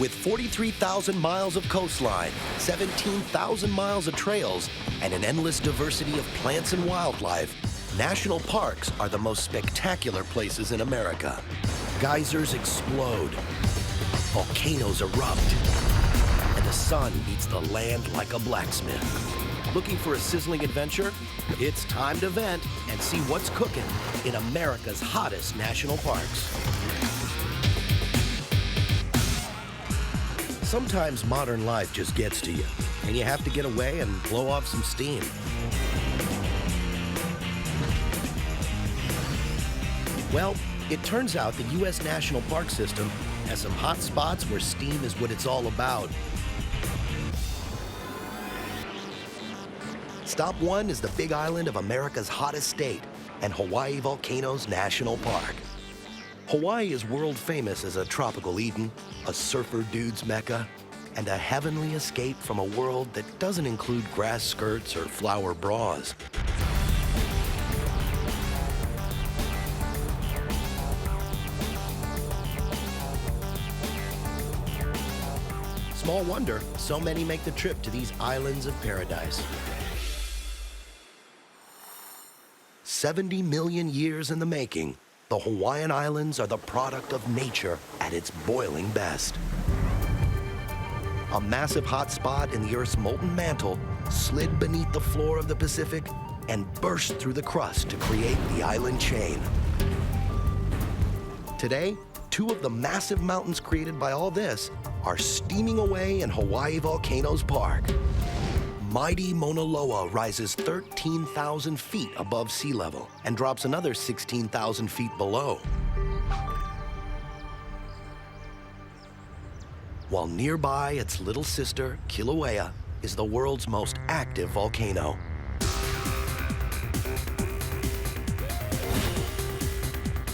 With 43,000 miles of coastline, 17,000 miles of trails, and an endless diversity of plants and wildlife, national parks are the most spectacular places in America. Geysers explode, volcanoes erupt, and the sun beats the land like a blacksmith. Looking for a sizzling adventure? It's time to vent and see what's cooking in America's hottest national parks. Sometimes modern life just gets to you, and you have to get away and blow off some steam. Well, it turns out the U.S. National Park System has some hot spots where steam is what it's all about. Stop one is the Big Island of America's hottest state and Hawaii Volcanoes National Park. Hawaii is world famous as a tropical Eden, a surfer dude's mecca, and a heavenly escape from a world that doesn't include grass skirts or flower bras. Small wonder so many make the trip to these islands of paradise. 70 million years in the making, the Hawaiian Islands are the product of nature at its boiling best. A massive hot spot in the Earth's molten mantle slid beneath the floor of the Pacific and burst through the crust to create the island chain. Today, two of the massive mountains created by all this are steaming away in Hawaii Volcanoes Park. Mighty Mauna Loa rises 13,000 feet above sea level and drops another 16,000 feet below. While nearby, its little sister, Kilauea, is the world's most active volcano.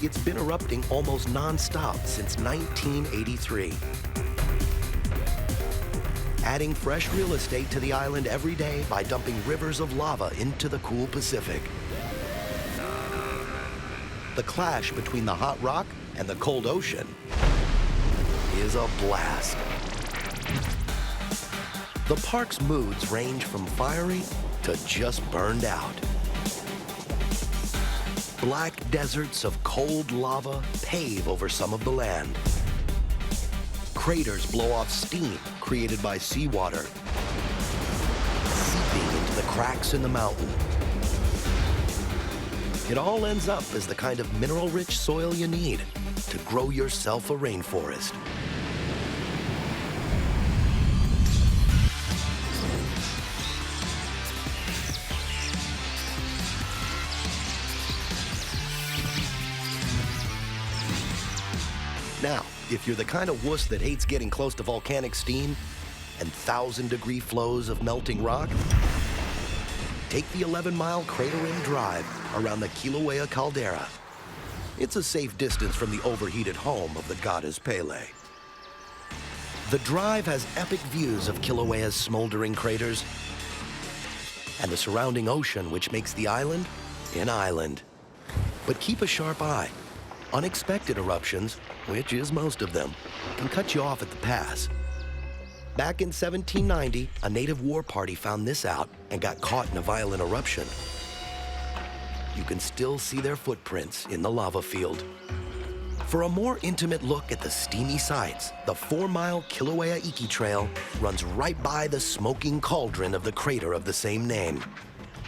It's been erupting almost non-stop since 1983. Adding fresh real estate to the island every day by dumping rivers of lava into the cool Pacific. The clash between the hot rock and the cold ocean is a blast. The park's moods range from fiery to just burned out. Black deserts of cold lava pave over some of the land. Craters blow off steam created by seawater, seeping into the cracks in the mountain. It all ends up as the kind of mineral-rich soil you need to grow yourself a rainforest. Now, if you're the kind of wuss that hates getting close to volcanic steam and 1,000-degree flows of melting rock, take the 11-mile Crater Rim Drive around the Kilauea caldera. It's a safe distance from the overheated home of the goddess Pele. The drive has epic views of Kilauea's smoldering craters and the surrounding ocean, which makes the island an island. But keep a sharp eye. Unexpected eruptions, which is most of them, can cut you off at the pass. Back in 1790, a native war party found this out and got caught in a violent eruption. You can still see their footprints in the lava field. For a more intimate look at the steamy sights, the 4-mile Kilauea Iki Trail runs right by the smoking cauldron of the crater of the same name.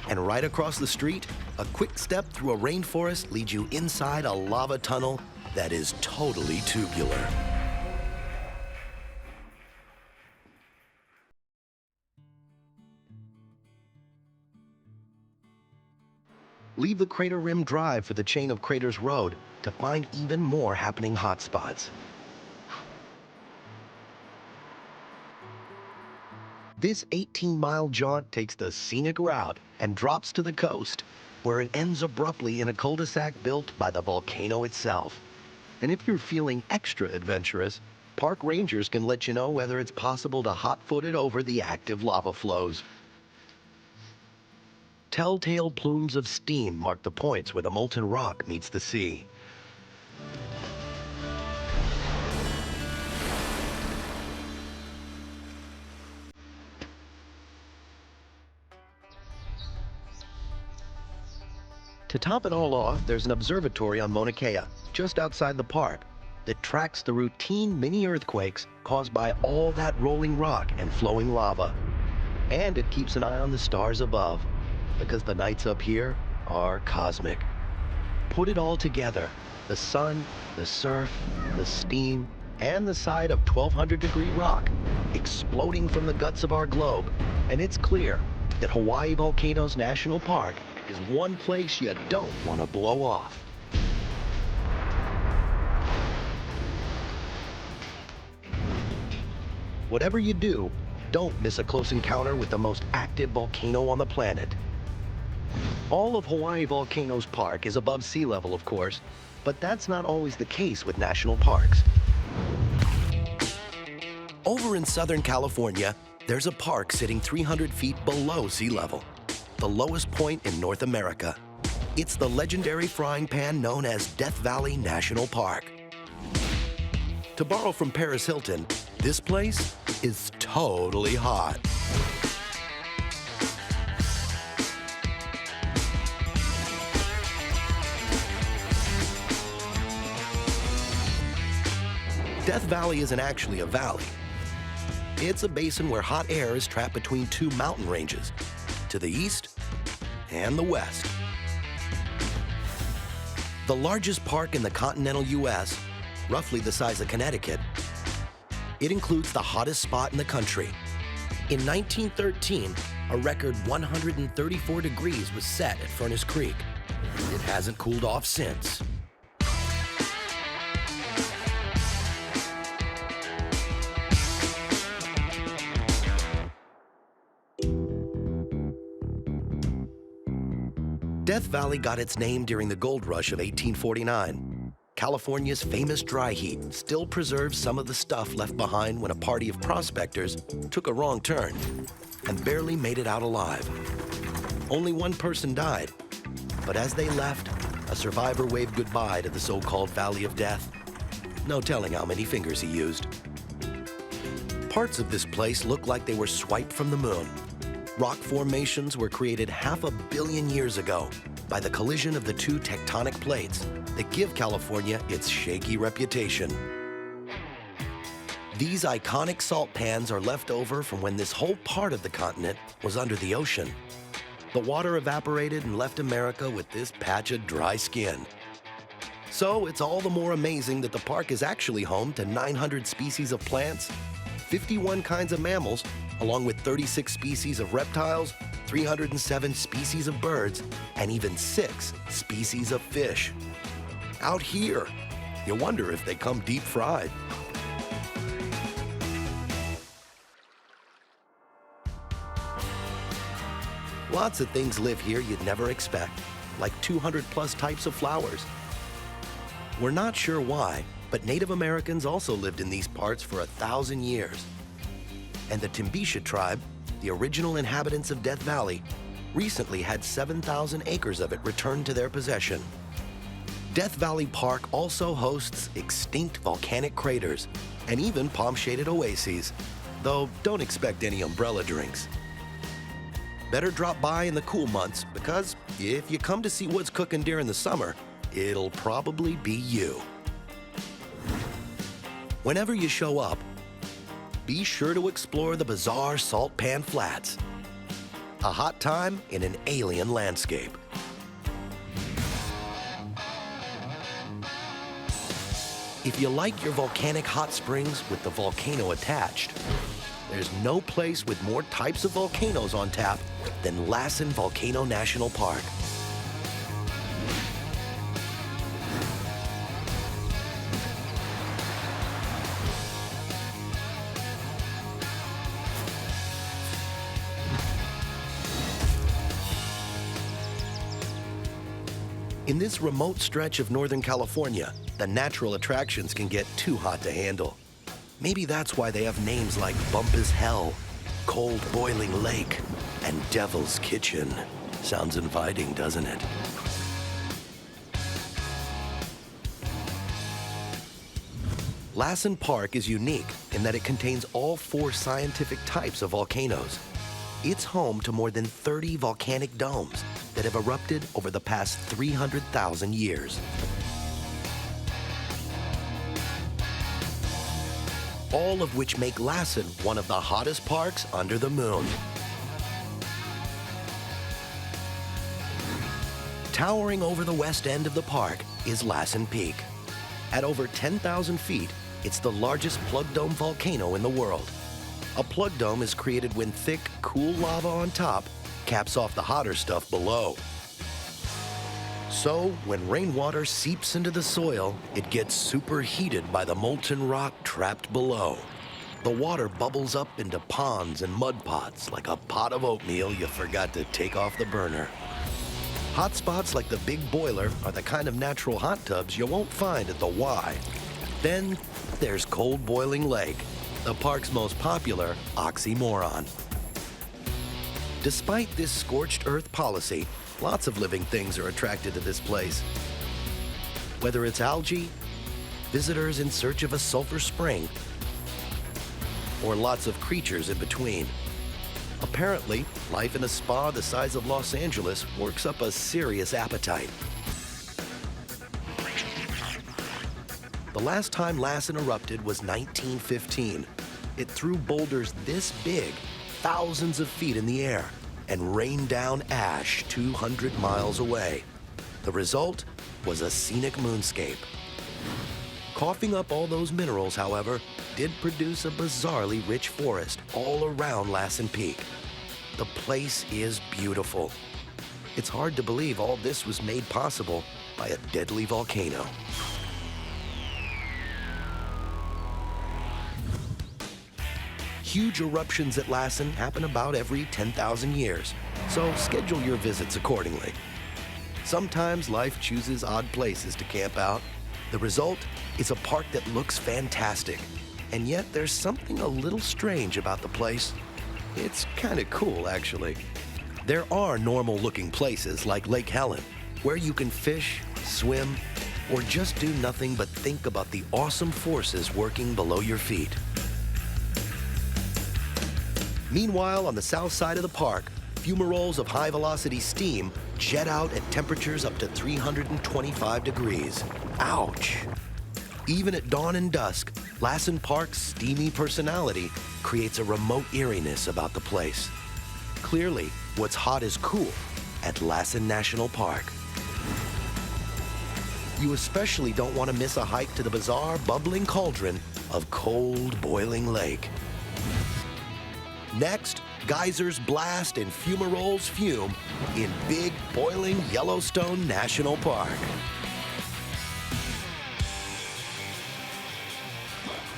And right across the street, a quick step through a rainforest leads you inside a lava tunnel that is totally tubular. Leave the Crater Rim Drive for the Chain of Craters Road to find even more happening hotspots. This 18-mile jaunt takes the scenic route and drops to the coast, where it ends abruptly in a cul-de-sac built by the volcano itself. And if you're feeling extra adventurous, park rangers can let you know whether it's possible to hot-foot it over the active lava flows. Telltale plumes of steam mark the points where the molten rock meets the sea. To top it all off, there's an observatory on Mauna Kea, just outside the park, that tracks the routine mini-earthquakes caused by all that rolling rock and flowing lava. And it keeps an eye on the stars above, because the nights up here are cosmic. Put it all together, the sun, the surf, the steam, and the side of 1,200-degree rock exploding from the guts of our globe, and it's clear that Hawaii Volcanoes National Park is one place you don't want to blow off. Whatever you do, don't miss a close encounter with the most active volcano on the planet. All of Hawaii Volcanoes Park is above sea level, of course, but that's not always the case with national parks. Over in Southern California, there's a park sitting 300 feet below sea level, the lowest point in North America. It's the legendary frying pan known as Death Valley National Park. To borrow from Paris Hilton, this place is totally hot. Death Valley isn't actually a valley. It's a basin where hot air is trapped between two mountain ranges, to the east and the west. The largest park in the continental US, roughly the size of Connecticut, it includes the hottest spot in the country. In 1913, a record 134 degrees was set at Furnace Creek. It hasn't cooled off since. Death Valley got its name during the gold rush of 1849. California's famous dry heat still preserves some of the stuff left behind when a party of prospectors took a wrong turn and barely made it out alive. Only one person died, but as they left, a survivor waved goodbye to the so-called Valley of Death. No telling how many fingers he used. Parts of this place look like they were swiped from the moon. Rock formations were created 500 million years ago by the collision of the two tectonic plates that give California its shaky reputation. These iconic salt pans are left over from when this whole part of the continent was under the ocean. The water evaporated and left America with this patch of dry skin. So it's all the more amazing that the park is actually home to 900 species of plants, 51 kinds of mammals, along with 36 species of reptiles, 307 species of birds, and even 6 species of fish. Out here, you wonder if they come deep fried. Lots of things live here you'd never expect, like 200 plus types of flowers. We're not sure why, but Native Americans also lived in these parts for 1,000 years. And the Timbisha tribe, the original inhabitants of Death Valley, recently had 7,000 acres of it returned to their possession. Death Valley Park also hosts extinct volcanic craters and even palm-shaded oases, though don't expect any umbrella drinks. Better drop by in the cool months, because if you come to see what's cooking during the summer, it'll probably be you. Whenever you show up, be sure to explore the bizarre salt pan flats. A hot time in an alien landscape. If you like your volcanic hot springs with the volcano attached, there's no place with more types of volcanoes on tap than Lassen Volcano National Park. In this remote stretch of Northern California, the natural attractions can get too hot to handle. Maybe that's why they have names like Bumpus Hell, Cold Boiling Lake, and Devil's Kitchen. Sounds inviting, doesn't it? Lassen Park is unique in that it contains all 4 scientific types of volcanoes. It's home to more than 30 volcanic domes that have erupted over the past 300,000 years. All of which make Lassen one of the hottest parks under the moon. Towering over the west end of the park is Lassen Peak. At over 10,000 feet, it's the largest plug dome volcano in the world. A plug dome is created when thick, cool lava on top caps off the hotter stuff below. So, when rainwater seeps into the soil, it gets superheated by the molten rock trapped below. The water bubbles up into ponds and mud pots like a pot of oatmeal you forgot to take off the burner. Hot spots like the Big Boiler are the kind of natural hot tubs you won't find at the Y. Then there's Cold Boiling Lake, the park's most popular oxymoron. Despite this scorched earth policy, lots of living things are attracted to this place. Whether it's algae, visitors in search of a sulfur spring, or lots of creatures in between. Apparently, life in a spa the size of Los Angeles works up a serious appetite. The last time Lassen erupted was 1915. It threw boulders this big, thousands of feet in the air, and rained down ash 200 miles away. The result was a scenic moonscape. Coughing up all those minerals, however, did produce a bizarrely rich forest all around Lassen Peak. The place is beautiful. It's hard to believe all this was made possible by a deadly volcano. Huge eruptions at Lassen happen about every 10,000 years, so schedule your visits accordingly. Sometimes life chooses odd places to camp out. The result is a park that looks fantastic, and yet there's something a little strange about the place. It's kind of cool, actually. There are normal-looking places like Lake Helen, where you can fish, swim, or just do nothing but think about the awesome forces working below your feet. Meanwhile, on the south side of the park, fumaroles of high-velocity steam jet out at temperatures up to 325 degrees. Ouch! Even at dawn and dusk, Lassen Park's steamy personality creates a remote eeriness about the place. Clearly, what's hot is cool at Lassen National Park. You especially don't want to miss a hike to the bizarre bubbling cauldron of Cold Boiling Lake. Next, geysers blast and fumaroles fume in Big Boiling Yellowstone National Park.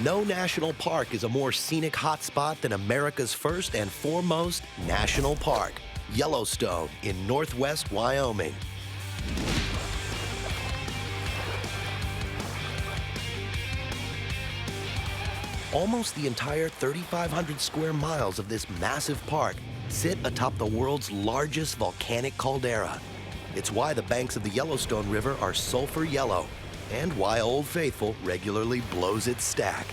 No national park is a more scenic hotspot than America's first and foremost national park, Yellowstone in northwest Wyoming. Almost the entire 3,500 square miles of this massive park sit atop the world's largest volcanic caldera. It's why the banks of the Yellowstone River are sulfur yellow, and why Old Faithful regularly blows its stack.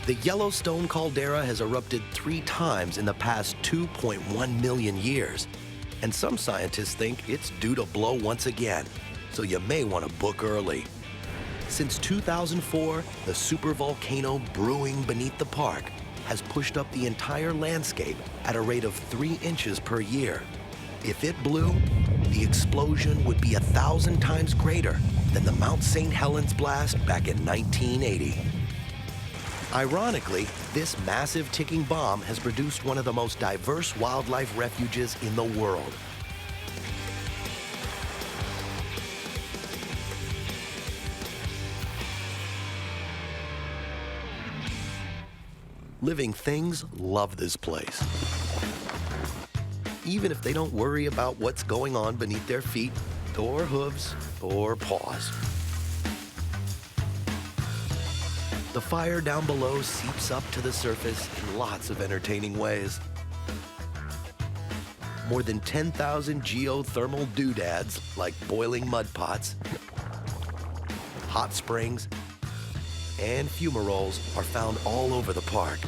The Yellowstone caldera has erupted 3 times in the past 2.1 million years, and some scientists think it's due to blow once again, so you may want to book early. Since 2004, the supervolcano brewing beneath the park has pushed up the entire landscape at a rate of 3 inches per year. If it blew, the explosion would be 1,000 times greater than the Mount St. Helens blast back in 1980. Ironically, this massive ticking bomb has produced one of the most diverse wildlife refuges in the world. Living things love this place. Even if they don't worry about what's going on beneath their feet, or hooves, or paws. The fire down below seeps up to the surface in lots of entertaining ways. More than 10,000 geothermal doodads, like boiling mud pots, hot springs, and fumaroles are found all over the park.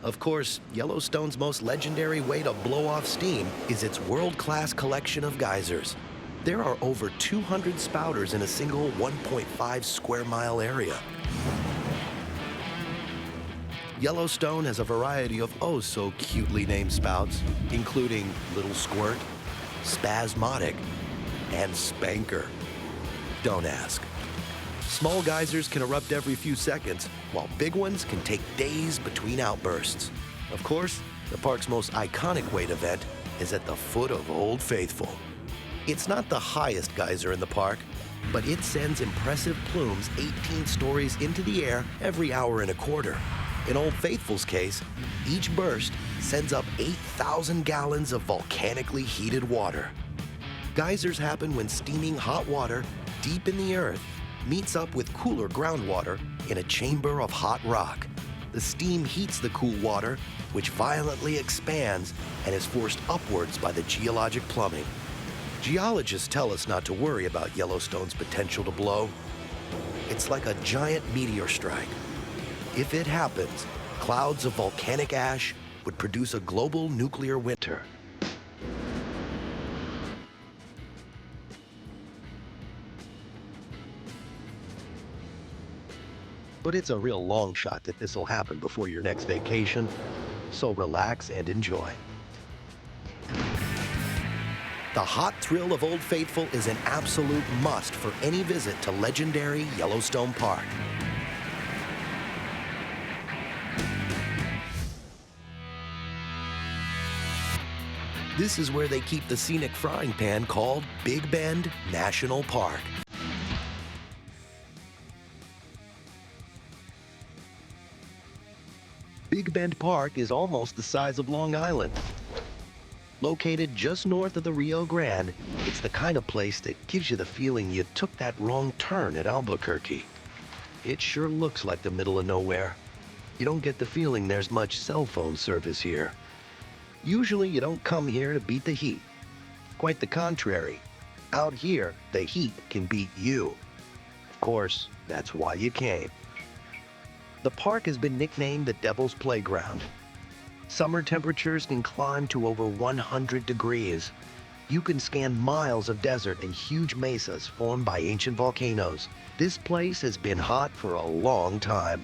Of course, Yellowstone's most legendary way to blow off steam is its world-class collection of geysers. There are over 200 spouters in a single 1.5 square mile area. Yellowstone has a variety of oh so cutely named spouts, including Little Squirt, Spasmodic, and Spanker. Don't ask. Small geysers can erupt every few seconds, while big ones can take days between outbursts. Of course, the park's most iconic wait event is at the foot of Old Faithful. It's not the highest geyser in the park, but it sends impressive plumes 18 stories into the air every hour and a quarter. In Old Faithful's case, each burst sends up 8,000 gallons of volcanically heated water. Geysers happen when steaming hot water deep in the earth meets up with cooler groundwater in a chamber of hot rock. The steam heats the cool water, which violently expands and is forced upwards by the geologic plumbing. Geologists tell us not to worry about Yellowstone's potential to blow. It's like a giant meteor strike. If it happens, clouds of volcanic ash would produce a global nuclear winter. But it's a real long shot that this will happen before your next vacation, so relax and enjoy. The hot thrill of Old Faithful is an absolute must for any visit to legendary Yellowstone Park. This is where they keep the scenic frying pan called Big Bend National Park. Big Bend Park is almost the size of Long Island. Located just north of the Rio Grande, it's the kind of place that gives you the feeling you took that wrong turn at Albuquerque. It sure looks like the middle of nowhere. You don't get the feeling there's much cell phone service here. Usually you don't come here to beat the heat. Quite the contrary. Out here, the heat can beat you. Of course, that's why you came. The park has been nicknamed the Devil's Playground. Summer temperatures can climb to over 100 degrees. You can scan miles of desert and huge mesas formed by ancient volcanoes. This place has been hot for a long time.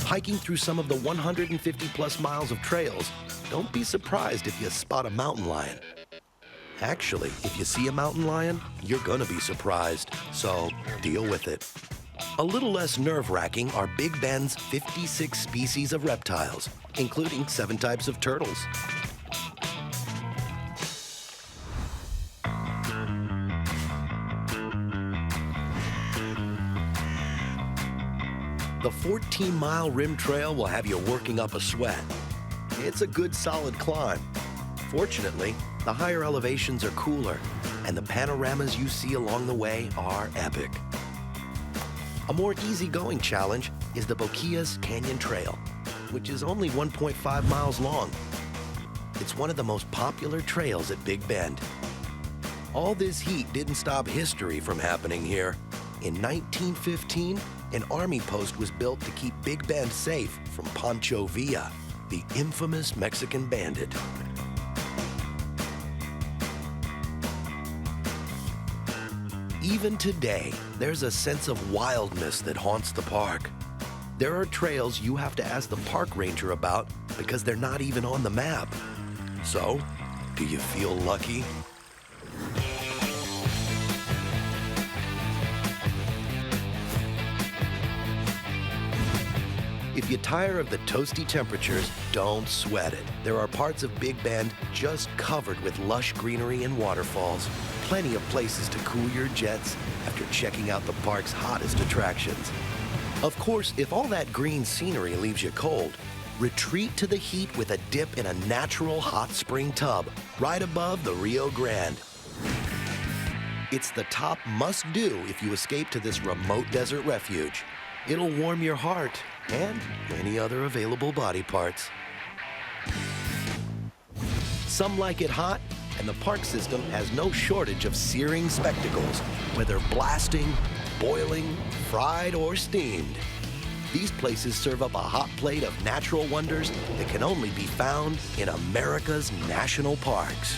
Hiking through some of the 150 plus miles of trails, don't be surprised if you spot a mountain lion. Actually, if you see a mountain lion, you're gonna be surprised, so deal with it. A little less nerve-wracking are Big Bend's 56 species of reptiles, including 7 types of turtles. The 14-mile rim trail will have you working up a sweat. It's a good solid climb. Fortunately, the higher elevations are cooler, and the panoramas you see along the way are epic. A more easygoing challenge is the Boquillas Canyon Trail, which is only 1.5 miles long. It's one of the most popular trails at Big Bend. All this heat didn't stop history from happening here. In 1915, an army post was built to keep Big Bend safe from Pancho Villa, the infamous Mexican bandit. Even today, there's a sense of wildness that haunts the park. There are trails you have to ask the park ranger about because they're not even on the map. So, do you feel lucky? If you tire of the toasty temperatures, don't sweat it. There are parts of Big Bend just covered with lush greenery and waterfalls. Plenty of places to cool your jets after checking out the park's hottest attractions. Of course, if all that green scenery leaves you cold, retreat to the heat with a dip in a natural hot spring tub right above the Rio Grande. It's the top must-do if you escape to this remote desert refuge. It'll warm your heart and any other available body parts. Some like it hot, And the park system has no shortage of searing spectacles, whether blasting, boiling, fried, or steamed. These places serve up a hot plate of natural wonders that can only be found in America's national parks.